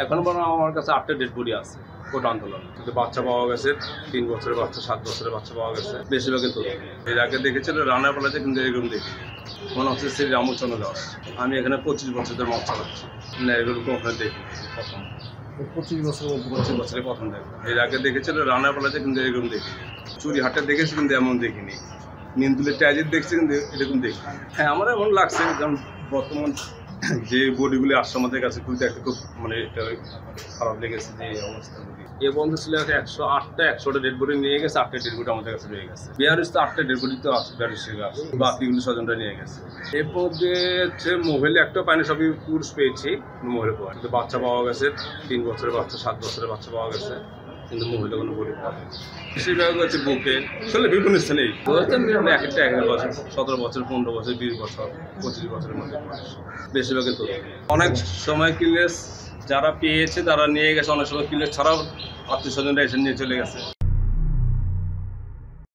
এখন বরং আমার কাছে 8টা ডেড বডি আছে কোটা আন্দোলন, কিন্তু বাচ্চা পাওয়া গেছে, 3 বছরের বাচ্চা, 7 বছরের বাচ্চা পাওয়া গেছে, বেশিরভাগ কিন্তু এর আগে দেখেছিল রান্নার বেলাতে, কিন্তু এরকম দেখি মনে হচ্ছে শ্রী রামচন্দ্র দাস। আমি এখানে 25 বছর ধরে মদ চালাচ্ছি, না এগুলো ওখানে দেখি প্রথম 25 বছরে প্রথম দেখি। এর আগে দেখেছিল রান্নার বেলাতে, কিন্তু এরকম দেখি চুরি হাটটা দেখেছি, কিন্তু এমন দেখিনি। নিন্দুলের ট্যাজের দেখছি, কিন্তু এরকম দেখি। হ্যাঁ, আমার এমন লাগছে কারণ বর্তমান যে বডিগুলি আসছে আমাদের কাছে, খুব একটা খুব মানে এটা খারাপ লেগেছে যে এই অবস্থা। এ বন্ধু ছিল 100টা ডেড বডি নিয়ে গেছে, 8টা ডেড বডি আমাদের কাছে রয়ে গেছে। বিহারিস তো 8টা ডেড বডি তো আছে, বিহারিস আছে, বাকিগুলো স্বজনরা নিয়ে গেছে। এরপর যে হচ্ছে মোবাইলে একটা পাইনি, সবই পুরুষ পেয়েছি, মোবাইলে পাওয়া, কিন্তু বাচ্চা পাওয়া গেছে, 3 বছরের বাচ্চা, 7 বছরের বাচ্চা পাওয়া গেছে, কিন্তু মহিলা কোনো বডি পাওয়া যায়। বেশিরভাগ হচ্ছে বুকে, আসলে বিভিন্ন স্থানেই এক একটা 11 বছর, 17 বছর, 15 বছর, 20 বছর, 25 বছরের মধ্যে বেশিরভাগ। কিন্তু অনেক সময় কিলেস যারা পেয়েছে তারা নিয়ে গেছে, অনেক সময় কিলেস ছাড়াও আত্মীয় স্বজনরা এসে নিয়ে চলে গেছে।